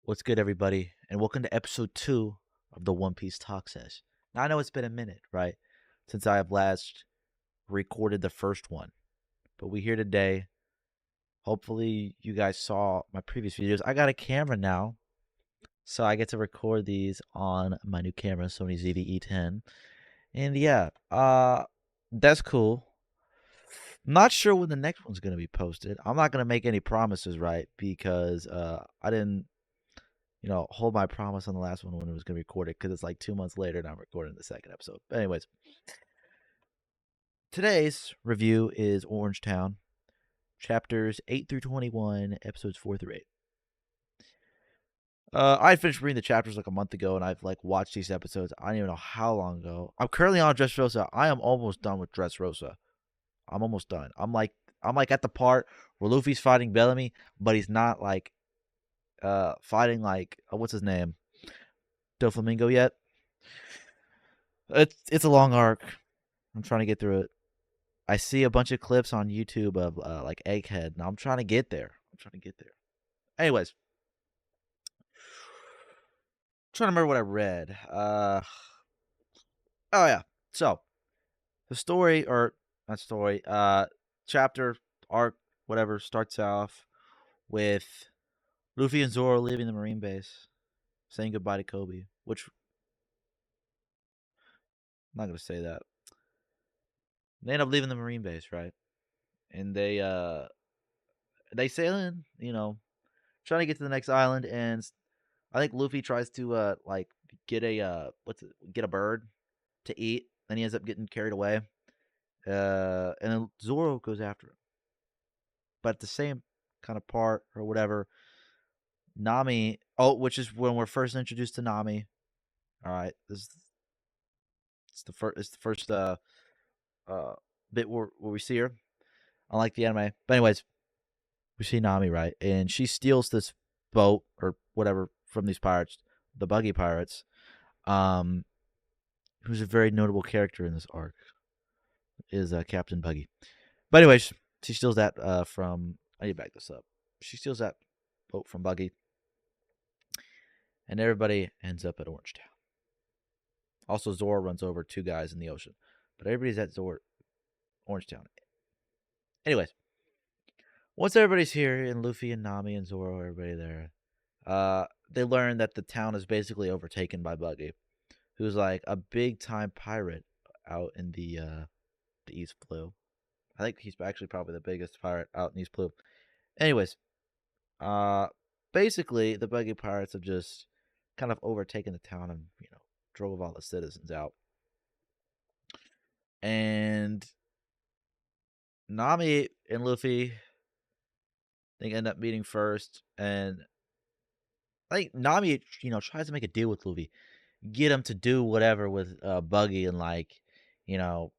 What's good, everybody? And welcome to episode 2 of the One Piece Talk Sesh. Now, I know it's been a minute, right? Since I have last recorded the first one. But we're here today. Hopefully, you guys saw my previous videos. I got a camera now. So I get to record these on my new camera, Sony ZV-E10. And yeah, that's cool. Not sure when the next one's going to be posted. I'm not going to make any promises, right? Because I didn't hold my promise on the last one when it was going to be recorded because it's like 2 months later and I'm recording the second episode. But anyways, today's review is Orange Town, chapters 8 through 21, episodes 4 through 8. I finished reading the chapters like a month ago, and I've like watched these episodes. I don't even know how long ago. I'm currently on Dressrosa. I am almost done with Dressrosa. I'm almost done. I'm like at the part where Luffy's fighting Bellamy, but he's not like fighting like what's his name, Doflamingo yet. It's a long arc. I'm trying to get through it. I see a bunch of clips on YouTube of like Egghead, and I'm trying to get there. Anyways, trying to remember what I read. Oh yeah. So the story, or not story, chapter, arc, whatever, starts off with Luffy and Zoro leaving the Marine base, saying goodbye to Kobe. Which I'm not gonna say that. They end up leaving the Marine base, right? And they sail in, trying to get to the next island, and I think Luffy tries to like get get a bird to eat, then he ends up getting carried away. And then Zoro goes after him. But at the same kind of part or whatever, Nami, which is when we're first introduced to Nami. All right, it's the first uh bit where we see her. Unlike the anime. But anyways, we see Nami, right? And she steals this boat or whatever from these pirates, the buggy pirates. Who's a very notable character in this arc is Captain Buggy. But anyways, she steals that from. I need to back this up. She steals that boat from Buggy, and everybody ends up at Orange Town. Also, Zoro runs over 2 guys in the ocean, but everybody's at Orange Town. Anyways, once everybody's here, and Luffy and Nami and Zoro, everybody there, they learn that the town is basically overtaken by Buggy, who's like a big time pirate out in the East Blue. I think he's actually probably the biggest pirate out in East Blue. Anyways, basically the Buggy pirates have just kind of overtaken the town and drove all the citizens out. And Nami and Luffy, they end up meeting first, and I think Nami, tries to make a deal with Luffy, get him to do whatever with Buggy, and like, you know,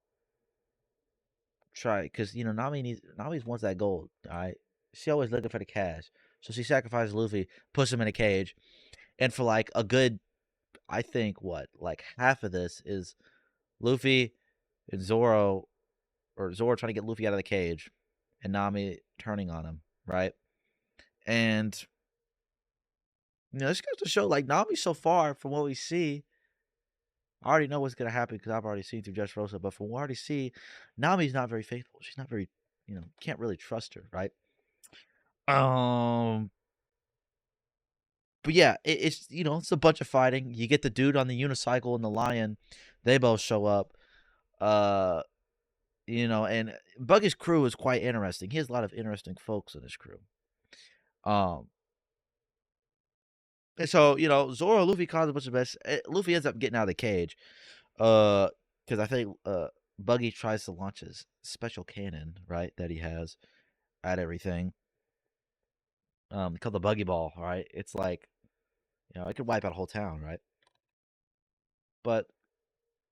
try because Nami wants that gold. All right, she always looking for the cash, so she sacrifices Luffy, puts him in a cage, and for like a good, I think what like half of this is Luffy and Zoro, or Zoro trying to get Luffy out of the cage, and Nami turning on him, right? And this goes to show like Nami so far from what we see. I already know what's gonna happen because I've already seen through Dressrosa, but from what I already see, Nami's not very faithful. She's not very, can't really trust her, right? Um, but yeah, it's it's a bunch of fighting. You get the dude on the unicycle and the lion; they both show up. Uh, and Buggy's crew is quite interesting. He has a lot of interesting folks in his crew. Um, and so Zoro, Luffy causes a bunch of mess. Luffy ends up getting out of the cage. Because I think Buggy tries to launch his special cannon, right, that he has at everything. Called the Buggy Ball, right? It's like, it could wipe out a whole town, right? But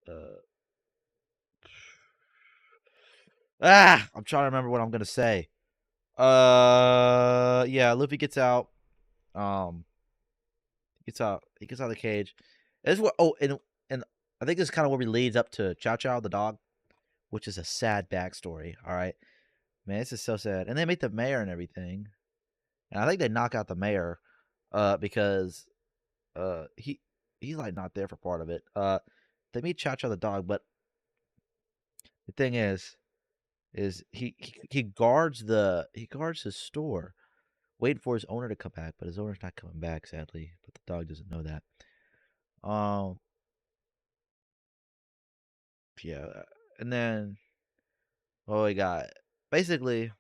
uh, I'm trying to remember what I'm gonna say. Yeah, Luffy gets out. Um, He gets out of the cage. This is what. Oh, and I think this is kind of where we leads up to Chow Chow the dog, which is a sad backstory. All right, man, this is so sad. And they make the mayor and everything. And I think they knock out the mayor. because he's like not there for part of it. They meet Cha-Cha the dog, but the thing is he guards his store, waiting for his owner to come back, but his owner's not coming back, sadly. But the dog doesn't know that. Um, yeah, and then we got basically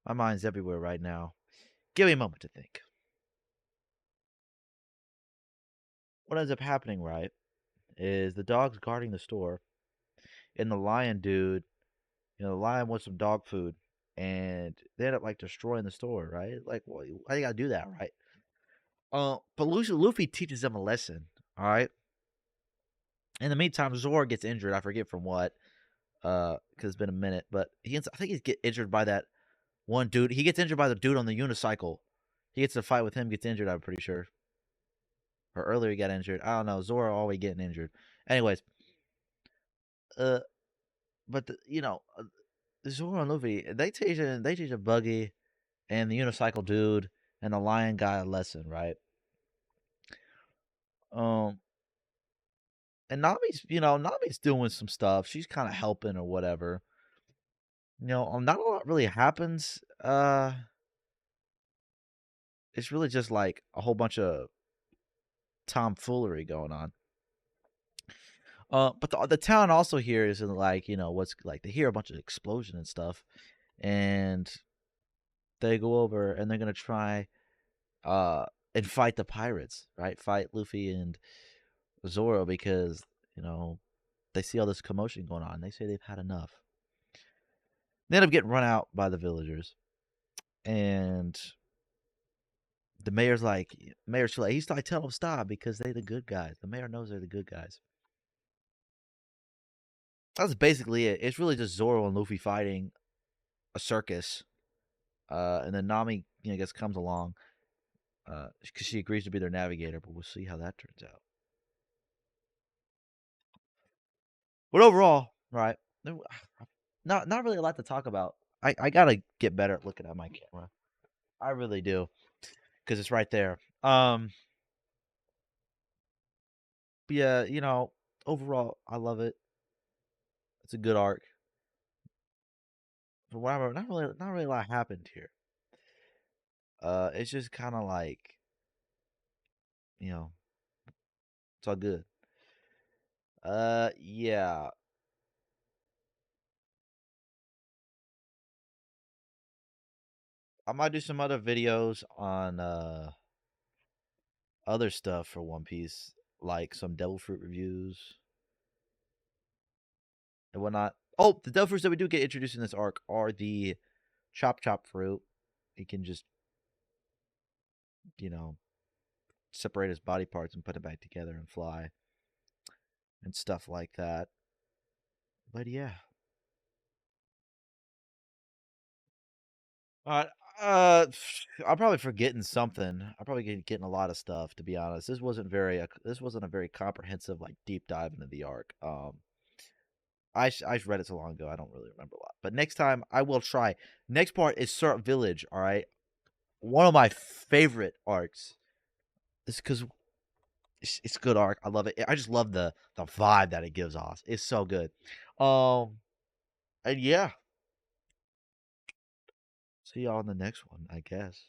my mind's everywhere right now. Give me a moment to think. What ends up happening, right, is the dog's guarding the store, and the lion dude, the lion wants some dog food, and they end up like destroying the store, right? Like, well, why you gotta do that, right? But Luffy teaches them a lesson, all right. In the meantime, Zoro gets injured. I forget from what, because it's been a minute. But I think he get injured by that one dude. He gets injured by the dude on the unicycle. He gets to fight with him, gets injured. I'm pretty sure, or earlier he got injured. I don't know. Zoro always getting injured. Anyways, uh, but Zoro and Luffy they teach a Buggy and the unicycle dude and the lion guy a lesson, right? Um, and Nami's doing some stuff. She's kind of helping or whatever. Not a lot really happens. It's really just like a whole bunch of tomfoolery going on. But the town also here is in like what's like they hear a bunch of explosion and stuff, and they go over and they're gonna try and fight the pirates, right? Fight Luffy and Zoro because they see all this commotion going on. They say they've had enough. They end up getting run out by the villagers, and the mayor's like he's like tell them stop because they the good guys. The mayor knows they're the good guys. That's basically it. It's really just Zoro and Luffy fighting a circus, and then Nami, I guess, comes along because she agrees to be their navigator. But we'll see how that turns out. But overall, right, not really a lot to talk about. I gotta get better at looking at my camera. I really do because it's right there. But yeah, overall, I love it. It's a good arc. But whatever, not really a lot happened here. It's just kind of like you know, it's all good. Yeah. I might do some other videos on other stuff for One Piece, like some devil fruit reviews and whatnot. Oh, the devil fruits that we do get introduced in this arc are the chop fruit. He can just, you know, separate his body parts and put it back together and fly and stuff like that. But yeah. Uh, uh, I'm probably forgetting something. I'm probably getting a lot of stuff, to be honest. This wasn't a very comprehensive like deep dive into the arc. I read it so long ago, I don't really remember a lot. But next time I will try. Next part is Syrup Village. All right, one of my favorite arcs. It's because it's a good arc. I love it. I just love the vibe that it gives off. It's so good. And yeah, see y'all in the next one, I guess.